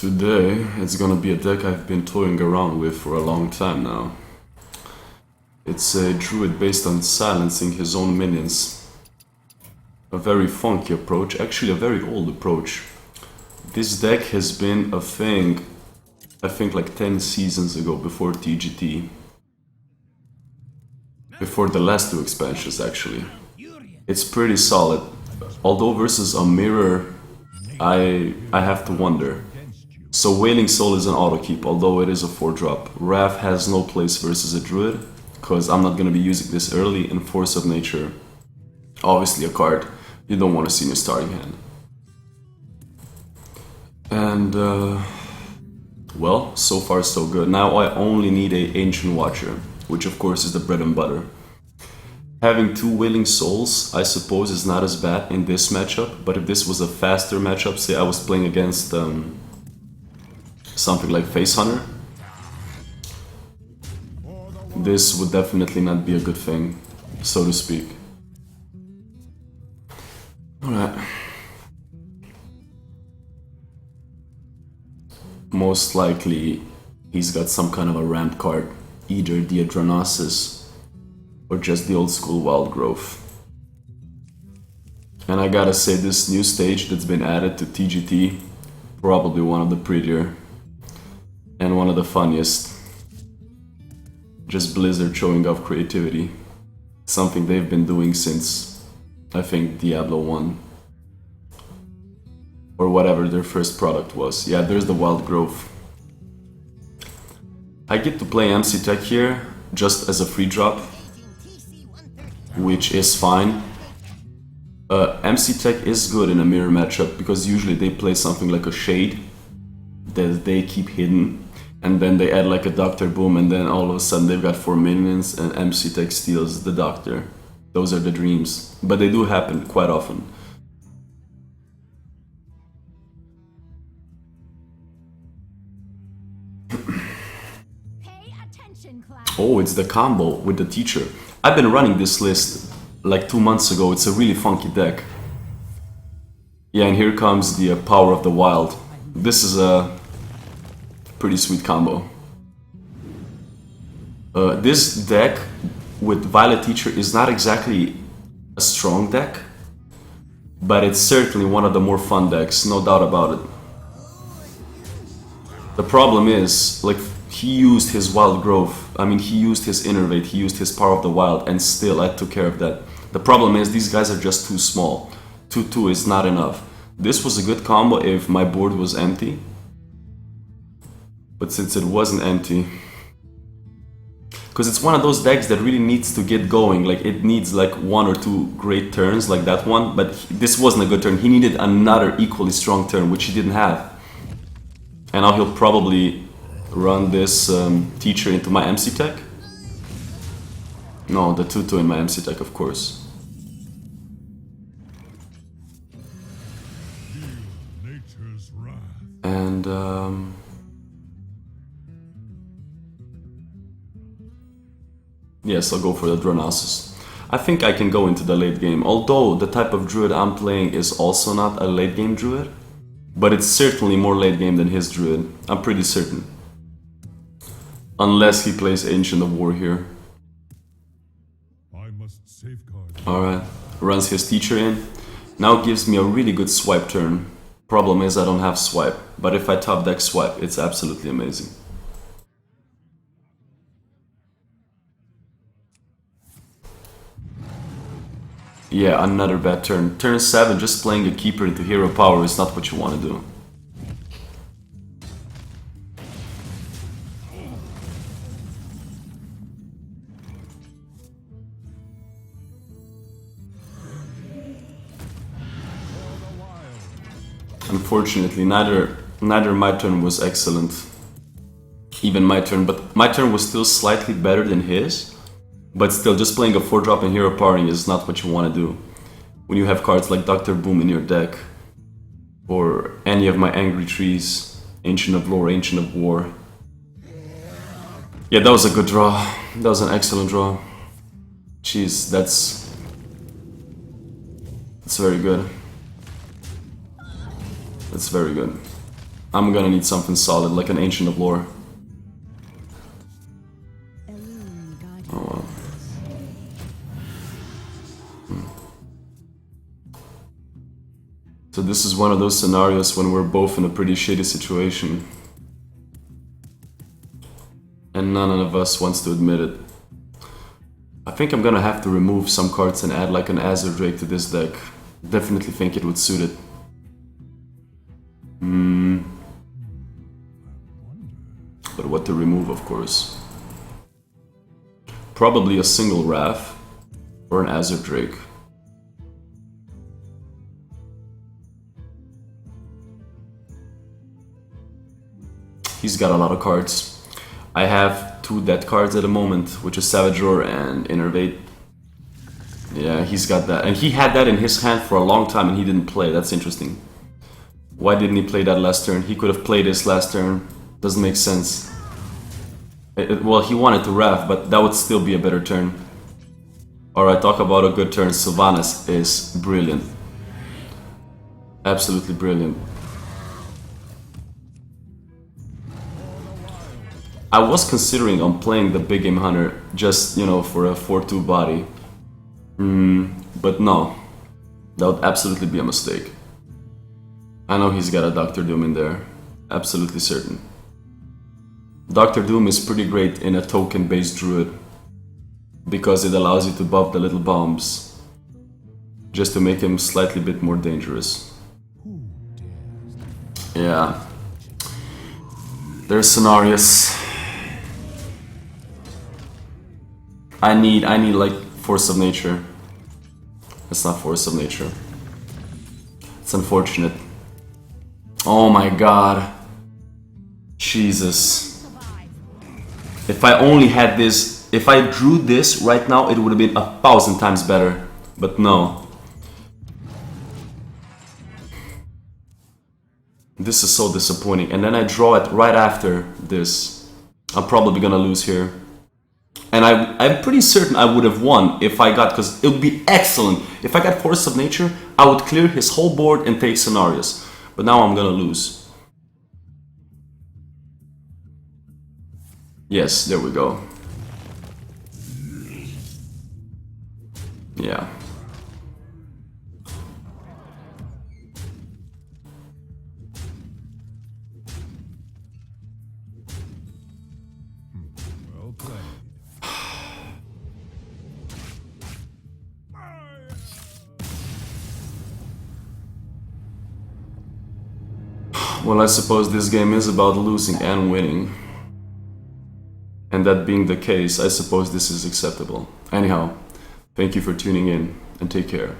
Today, it's gonna be a deck I've been toying around with for a long time now. It's a druid based on silencing his own minions. A very funky approach, actually a very old approach. This deck has been a thing, I think like 10 seasons ago, before TGT. Before the last two expansions actually. It's pretty solid. Although versus a mirror, I have to wonder. So Wailing Soul is an auto keep, although it is a 4-drop. Wrath has no place versus a druid, because I'm not gonna be using this early, and Force of Nature, obviously a card you don't want to see in your starting hand. And well, so far so good. Now I only need a Ancient Watcher, which of course is the bread and butter. Having two Wailing Souls, I suppose, is not as bad in this matchup, but if this was a faster matchup, say I was playing against something like Face Hunter, this would definitely not be a good thing, so to speak. Alright. Most likely, he's got some kind of a ramp card, either the Adronosis or just the old school Wild Growth. And I gotta say, this new stage that's been added to TGT, probably one of the prettier and one of the funniest. Just Blizzard showing off creativity. Something they've been doing since, I think, Diablo 1. Or whatever their first product was. Yeah, there's the Wild Growth. I get to play MC Tech here, just as a free drop, which is fine. MC Tech is good in a mirror matchup, because usually they play something like a Shade that they keep hidden, and then they add like a Doctor Boom, and then all of a sudden they've got 4 minions and MC Tech steals the Doctor. Those are the dreams, but they do happen quite often. Oh, it's the combo with the teacher. I've been running this list like 2 months ago. It's a really funky deck. Yeah, and here comes the Power of the Wild. This is a pretty sweet combo. This deck with Violet Teacher is not exactly a strong deck, but it's certainly one of the more fun decks, no doubt about it. The problem is, like, he used his Wild Growth, I mean, he used his Innervate, he used his Power of the Wild, and still I took care of that. The problem is, these guys are just too small. 2-2 is not enough. This was a good combo if my board was empty, but since it wasn't empty, because it's one of those decks that really needs to get going, like it needs like 1 or 2 great turns like that one, but this wasn't a good turn. He needed another equally strong turn, which he didn't have. And now he'll probably run this teacher into my MC Tech. No, the 2-2 in my MC Tech, of course. And yes, I'll go for the Dronosis. I think I can go into the late game, although the type of druid I'm playing is also not a late game druid, but it's certainly more late game than his druid, I'm pretty certain. Unless he plays Ancient of War here. Alright, runs his teacher in. Now gives me a really good swipe turn. Problem is I don't have swipe, but if I top deck swipe, it's absolutely amazing. Yeah, another bad turn. Turn 7, just playing a keeper into hero power is not what you want to do. Unfortunately, neither my turn was excellent. Even my turn, but my turn was still slightly better than his. But still, just playing a 4-drop and hero powering is not what you want to do when you have cards like Doctor Boom in your deck, or any of my Angry Trees, Ancient of Lore, Ancient of War. Yeah, that was a good draw. That was an excellent draw. Jeez, that's very good. That's very good. I'm gonna need something solid, like an Ancient of Lore. Oh well. So this is one of those scenarios when we're both in a pretty shitty situation. And none of us wants to admit it. I think I'm gonna have to remove some cards and add like an Azure Drake to this deck. Definitely think it would suit it. But what to remove, of course. Probably a single Wrath or an Azure Drake. He's got a lot of cards. I have 2 dead cards at the moment, which is Savage Roar and Innervate. Yeah, he's got that. And he had that in his hand for a long time and he didn't play. That's interesting. Why didn't he play that last turn? He could have played this last turn. Doesn't make sense. Well, he wanted to Wrath, but that would still be a better turn. Alright, talk about a good turn. Sylvanas is brilliant. Absolutely brilliant. I was considering on playing the Big Game Hunter just, you know, for a 4-2 body. But no. That would absolutely be a mistake. I know he's got a Doctor Doom in there. Absolutely certain. Doctor Doom is pretty great in a token-based druid. Because it allows you to buff the little bombs. Just to make him slightly bit more dangerous. Yeah. There's scenarios. I need like Force of Nature. It's not Force of Nature. It's unfortunate. Oh my god. Jesus. If I only had this, if I drew this right now, it would have been 1,000 times better. But no. This is so disappointing. And then I draw it right after this. I'm probably gonna lose here. And I'm pretty certain I would have won if I got, because it would be excellent. If I got Force of Nature, I would clear his whole board and take scenarios. But now I'm gonna lose. Yes, there we go. Yeah. Well, I suppose this game is about losing and winning. And that being the case, I suppose this is acceptable. Anyhow, thank you for tuning in, and take care.